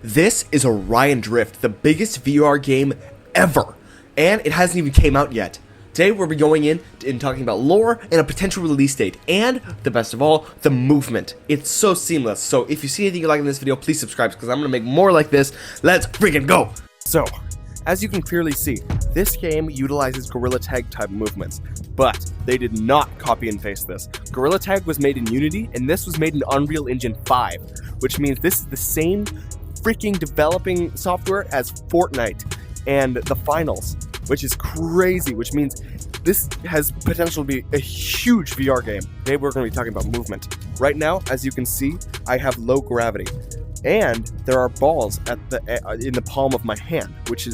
This is Orion Drift, the biggest VR game ever, and it hasn't even came out yet. Today we'll be going in and talking about lore and a potential release date, and the best of all, the movement. It's so seamless, so if you see anything you like in this video, please subscribe because I'm going to make more like this. Let's freaking go! So, as you can clearly see, this game utilizes Gorilla Tag type movements, but they did not copy and paste this. Gorilla Tag was made in Unity, and this was made in Unreal Engine 5, which means this is the same freaking developing software as Fortnite and the finals, which is crazy, which means this has potential to be a huge VR game. Today we're going to be talking about movement. Right now, as you can see, I have low gravity, and there are balls at in the palm of my hand, which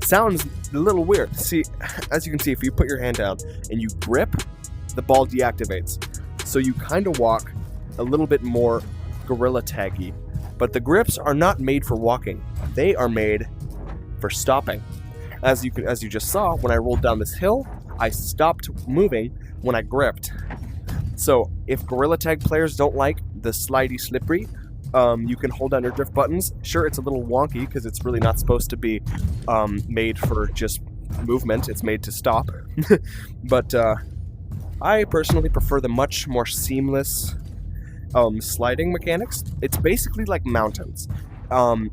sounds a little weird. See, as you can see, if you put your hand down and you grip, the ball deactivates. So you kind of walk a little bit more Gorilla Taggy. But the grips are not made for walking. They are made for stopping. As you just saw, when I rolled down this hill, I stopped moving when I gripped. So if Gorilla Tag players don't like the slidey slippery, you can hold down your drift buttons. Sure, it's a little wonky because it's really not supposed to be made for just movement. It's made to stop. But I personally prefer the much more seamless sliding mechanics. It's basically like mountains.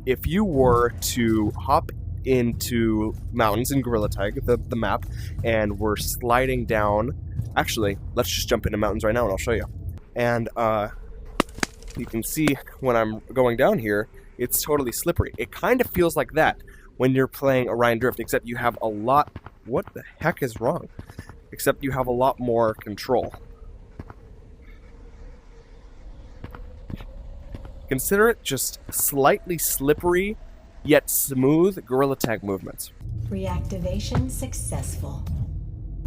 If you were to hop into mountains in Gorilla Tag, the map, and we're sliding down, actually, let's just jump into mountains right now and I'll show you. And you can see when I'm going down here, it's totally slippery. It kind of feels like that when you're playing Orion Drift, except you have a lot, what the heck is wrong? Except you have a lot more control. Consider it just slightly slippery, yet smooth Gorilla Tag movements. Reactivation successful.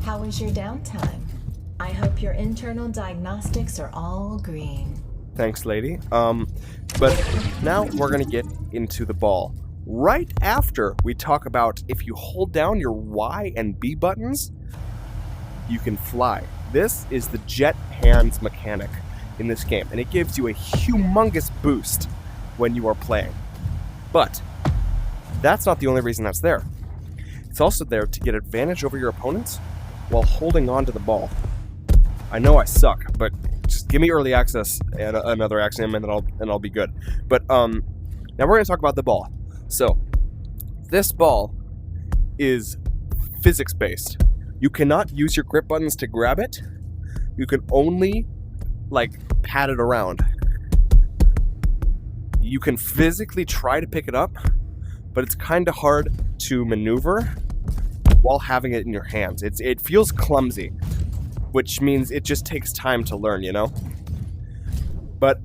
How was your downtime? I hope your internal diagnostics are all green. Thanks, lady. But now we're gonna get into the ball. Right after we talk about if you hold down your Y and B buttons, you can fly. This is the jet hands mechanic in this game, and it gives you a humongous boost when you are playing. But that's not the only reason that's there. It's also there to get advantage over your opponents while holding on to the ball. I know I suck, but just give me early access and another axiom, and then I'll be good. But now we're going to talk about the ball. So this ball is physics based. You cannot use your grip buttons to grab it. You can only pat it around. You can physically try to pick it up, but it's kind of hard to maneuver while having it in your hands. It feels clumsy, which means it just takes time to learn, you know? But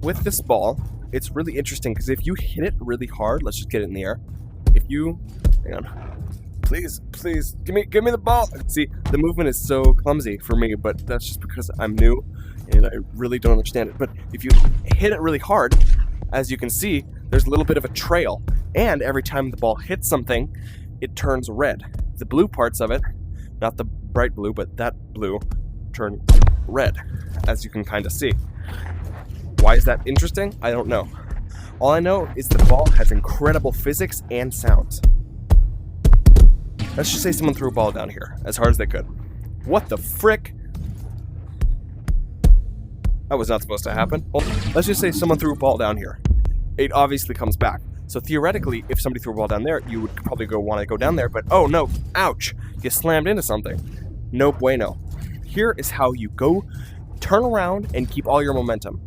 with this ball, it's really interesting because if you hit it really hard, let's just get it in the air. If you, hang on, please, give me the ball. See, the movement is so clumsy for me, but that's just because I'm new and I really don't understand it. But if you hit it really hard, as you can see, there's a little bit of a trail, and every time the ball hits something, it turns red. The blue parts of it, not the bright blue, but that blue, turn red, as you can kind of see. Why is that interesting? I don't know. All I know is the ball has incredible physics and sounds. Let's just say someone threw a ball down here, as hard as they could. What the frick? That was not supposed to happen. Well, let's just say someone threw a ball down here. It obviously comes back. So theoretically, if somebody threw a ball down there, you would probably want to go down there, but oh no, ouch, you slammed into something. No bueno. Here is how you go, turn around and keep all your momentum.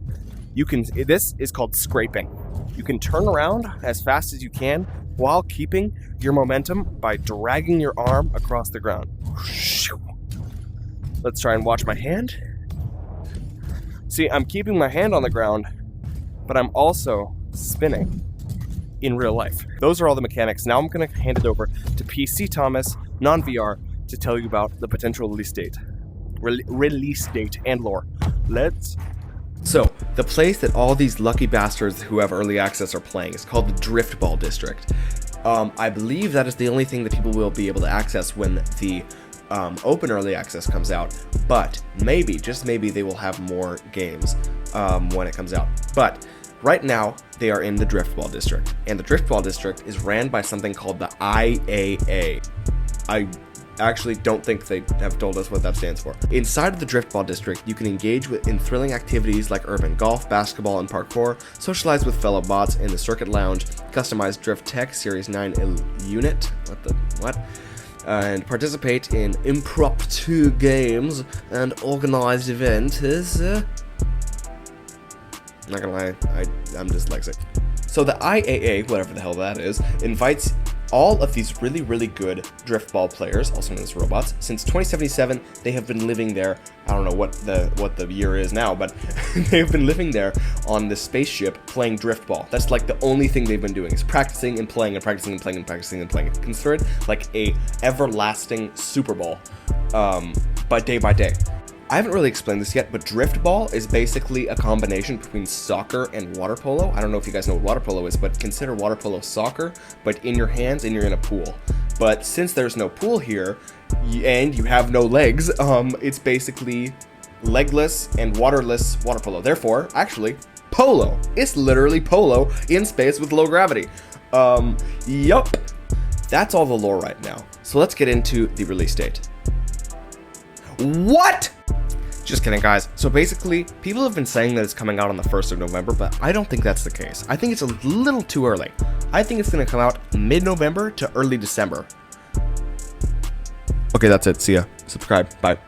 This is called scraping. You can turn around as fast as you can while keeping your momentum by dragging your arm across the ground. Let's try and watch my hand. See, I'm keeping my hand on the ground, but I'm also spinning in real life. Those are all the mechanics. Now I'm going to hand it over to PC Thomas, non-VR, to tell you about the potential release date. Release date and lore. So, the place that all these lucky bastards who have early access are playing is called the Drift Ball District. I believe that is the only thing that people will be able to access when the open early access comes out, but maybe, just maybe, they will have more games when it comes out. But Right now, they are in the Driftball District, and the Driftball District is ran by something called the IAA. I actually don't think they have told us what that stands for. Inside of the Driftball District, you can engage in thrilling activities like urban golf, basketball, and parkour, socialize with fellow bots in the Circuit Lounge, customize Drift Tech Series 9 unit, and participate in impromptu games and organized events. Not gonna lie, I'm dyslexic. So the IAA, whatever the hell that is, invites all of these really, really good driftball players, also known as robots. Since 2077, they have been living there. I don't know what the year is now, but they've been living there on this spaceship playing driftball. That's like the only thing they've been doing is practicing and playing and practicing and playing and practicing and playing. Consider it like a everlasting Super Bowl, but day by day. I haven't really explained this yet, but driftball is basically a combination between soccer and water polo. I don't know if you guys know what water polo is, but consider water polo soccer, but in your hands and you're in a pool. But since there's no pool here, and you have no legs, it's basically legless and waterless water polo. Therefore, actually, polo. It's literally polo in space with low gravity. Yup. That's all the lore right now. So let's get into the release date. What? Just kidding, guys. So basically, people have been saying that it's coming out on the 1st of November, but I don't think that's the case. I think it's a little too early. I think it's going to come out mid-November to early December. Okay, that's it. See ya. Subscribe. Bye.